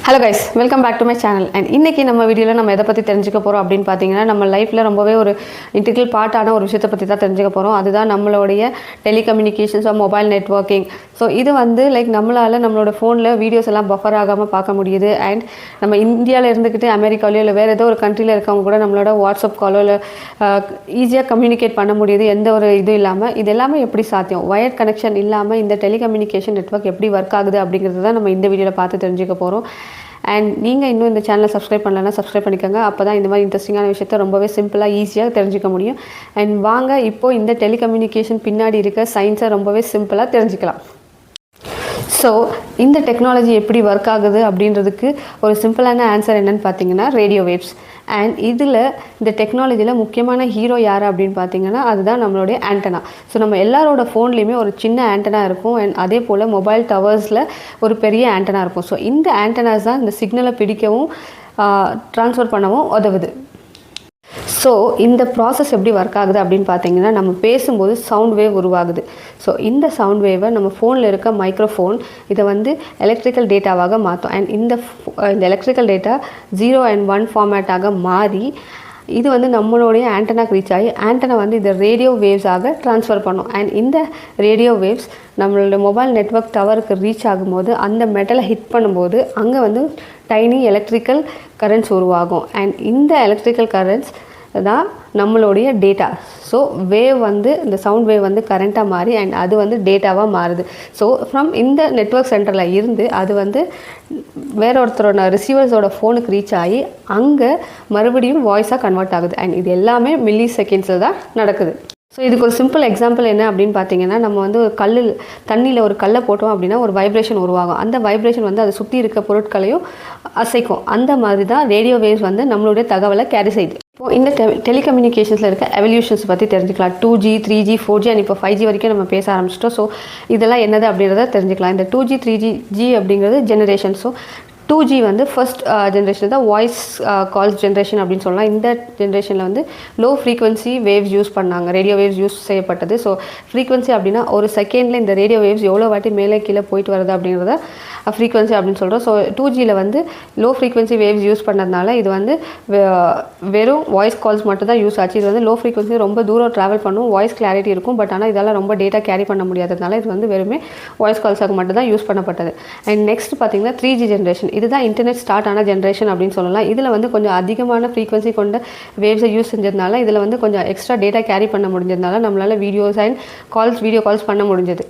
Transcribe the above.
Hello guys, welcome back to my channel. And இன்றைக்கி நம்ம வீடியோவில் நம்ம எதை பற்றி தெரிஞ்சுக்க போகிறோம் அப்படின்னு பார்த்தீங்கன்னா, நம்ம லைஃப்பில் ரொம்பவே ஒரு இன்டெக்ரல் பார்ட்டான ஒரு விஷயத்தை பற்றி தான் தெரிஞ்சுக்க போகிறோம். அதுதான் நம்மளுடைய telecommunications or mobile networking. So இது வந்து நம்மளால் நம்மளோட ஃபோனில் வீடியோஸ் எல்லாம் பஃபர் ஆகாமல் பார்க்க முடியுது. அண்ட் நம்ம இந்தியாவில் இருந்துக்கிட்டு அமெரிக்காவிலையோ இல்லை வேறு ஏதோ ஒரு கண்ட்ரியில் இருக்கவங்க கூட நம்மளோட வாட்ஸ்அப் காலோ இல்லை ஈஸியாக கம்யூனிகேட் பண்ண முடியுது, எந்த ஒரு இதுவும் இல்லாமல். இது எல்லாமே எப்படி சாத்தியம்? வயர் கனெக்ஷன் இல்லாமல் இந்த டெலிகம்யூனிகேஷன் நெட்வொர்க் எப்படி ஒர்க் ஆகுது அப்படிங்கிறது தான் நம்ம இந்த வீடியோவில் பார்த்து தெரிஞ்சுக்க போகிறோம். அண்ட் நீங்கள் இன்னும் இந்த சேனலை சப்ஸ்கிரைப் பண்ணலன்னா சப்ஸ்கிரைப் பண்ணிக்கோங்க. அப்போ தான் இந்த மாதிரி இன்ட்ரெஸ்டிங்கான விஷயத்தை ரொம்பவே சிம்பிளாக ஈஸியாக தெரிஞ்சுக்க முடியும். அண்ட் வாங்க இப்போது இந்த டெலிகம்யூனிகேஷன் பின்னாடி இருக்க சயின்ஸை ரொம்பவே சிம்பிளாக தெரிஞ்சுக்கலாம். ஸோ இந்த டெக்னாலஜி எப்படி ஒர்க் ஆகுது அப்படின்றதுக்கு ஒரு சிம்பிளான ஆன்சர் என்னென்னு பார்த்தீங்கன்னா ரேடியோ வேவ்ஸ். அண்ட் இதில் இந்த டெக்னாலஜியில் முக்கியமான ஹீரோ யார் அப்படின்னு பார்த்தீங்கன்னா அதுதான் நம்மளுடைய ஆண்டனா. ஸோ நம்ம எல்லாரோட ஃபோன்லேயுமே ஒரு சின்ன ஆண்டனா இருக்கும். அண்ட் அதே போல் மொபைல் டவர்ஸில் ஒரு பெரிய ஆண்டனா இருக்கும். ஸோ இந்த ஆண்டனாஸ் தான் இந்த சிக்னலை பிடிக்கவும் ட்ரான்ஸ்ஃபர் பண்ணவும் உதவுது. ஸோ இந்த ப்ராசஸ் எப்படி ஒர்க் ஆகுது அப்படின்னு பார்த்தீங்கன்னா, நம்ம பேசும்போது சவுண்ட் வேவ் உருவாகுது. ஸோ இந்த சவுண்ட் வேவை நம்ம ஃபோனில் இருக்க மைக்ரோஃபோன் இதை வந்து எலக்ட்ரிக்கல் டேட்டாவாக மாற்றும். அண்ட் இந்த எலக்ட்ரிக்கல் டேட்டா 0 and 1 ஃபார்மேட்டாக மாறி இது வந்து நம்மளுடைய ஆண்டனாக்கு ரீச் ஆகி ஆண்டனா வந்து இதை ரேடியோ வேவ்ஸாக ட்ரான்ஸ்ஃபர் பண்ணும். அண்ட் இந்த ரேடியோ வேவ்ஸ் நம்மளோட மொபைல் நெட்வொர்க் டவருக்கு ரீச் ஆகும்போது அந்த மெட்டலை ஹிட் பண்ணும்போது அங்கே வந்து டைனி எலக்ட்ரிக்கல் கரண்ட்ஸ் உருவாகும். அண்ட் இந்த எலக்ட்ரிக்கல் கரண்ட்ஸ் தான் நம்மளுடைய டேட்டா. ஸோ வேவ் வந்து இந்த சவுண்ட் வேவ் வந்து கரண்ட்டாக மாறி அண்ட் அது வந்து டேட்டாவாக மாறுது. ஸோ ஃப்ரம் இந்த நெட்வொர்க் சென்டரில் இருந்து அது வந்து வேற ஒருத்தரோட ரிசீவர்ஸோட ஃபோனுக்கு ரீச் ஆகி அங்கே மறுபடியும் வாய்ஸாக கன்வெர்ட் ஆகுது. அண்ட் இது எல்லாமே மில்லி செகண்ட்ஸில் தான் நடக்குது. ஸோ இதுக்கு ஒரு சிம்பிள் எக்ஸாம்பிள் என்ன அப்படின்னு பார்த்தீங்கன்னா, நம்ம வந்து ஒரு தண்ணியில் ஒரு கல்லை போட்டோம் அப்படின்னா ஒரு வைப்ரேஷன் உருவாகும். அந்த வைப்ரேஷன் வந்து அதை சுற்றி இருக்க பொருட்களையும் அசைக்கும். அந்த மாதிரி தான் ரேடியோ வேவ்ஸ் வந்து நம்மளுடைய தகவலை கேரி செய்யுது. இப்போது இந்த டெலிகம்யூனிகேஷன்ஸில் இருக்க எவல்யூஷன்ஸ் பற்றி தெரிஞ்சுக்கலாம். 2G 3G 4G அண்ட் இப்போ 5G வரைக்கும் நம்ம பேச ஆரம்பிச்சிட்டோம். ஸோ இதெல்லாம் என்னது அப்படின்றத தெரிஞ்சுக்கலாம். இந்த 2G 3G அப்படிங்கிறது ஜெனரேஷன். ஸோ 2G வந்து ஃபர்ஸ்ட் ஜென்ரேஷன் தான் வாய்ஸ் கால்ஸ் ஜென்ரேஷன் அப்படின்னு சொல்லலாம். இந்த ஜென்ரேஷனில் வந்து லோ ஃப்ரீக்வன்சி வேவ்ஸ் யூஸ் பண்ணாங்க, ரேடியோ வேவ்ஸ் யூஸ் செய்யப்பட்டது. ஸோ ஃப்ரீக்வன்சி அப்படின்னா ஒரு செகண்டில் இந்த ரேடியோ வேவ்ஸ் எவ்வளோ வாட்டி மேலே கீழே போயிட்டு வருது அப்படிங்கிறத ஃப்ரீக்வன்சி அப்படின்னு சொல்கிறோம். ஸோ 2Gயில் வந்து லோ ஃப்ரீக்வன்சி வேவ்ஸ் யூஸ் பண்ணதுனால இது வந்து வெறும் வாய்ஸ் கால்ஸ் மட்டும் தான் யூஸ் ஆச்சு. இது வந்து லோ ஃப்ரீக்வன்சி ரொம்ப தூரம் ட்ராவல் பண்ணும், வாய்ஸ் கிளாரிட்டி இருக்கும். பட் ஆனால் இதெல்லாம் ரொம்ப டேட்டா கேரி பண்ண முடியாததுனால இது வந்து வெறுமே வாய்ஸ் கால்ஸாக மட்டும் தான் யூஸ் பண்ணப்பட்டது. அண்ட் நெக்ஸ்ட் பார்த்தீங்கன்னா 3G ஜென்ரேஷன். இதுதான் இன்டர்நெட் ஸ்டார்ட் ஆன ஜென்ரேஷன் அப்படின்னு சொல்லலாம். இதில் வந்து கொஞ்சம் அதிகமான ஃப்ரீக்வன்சி கொண்ட வேவ்ஸை யூஸ் செஞ்சதுனால இதில் வந்து கொஞ்சம் எக்ஸ்ட்ரா டேட்டா கேரி பண்ண முடிஞ்சதுனால நம்மளால் வீடியோ கால்ஸ் பண்ண முடிஞ்சது.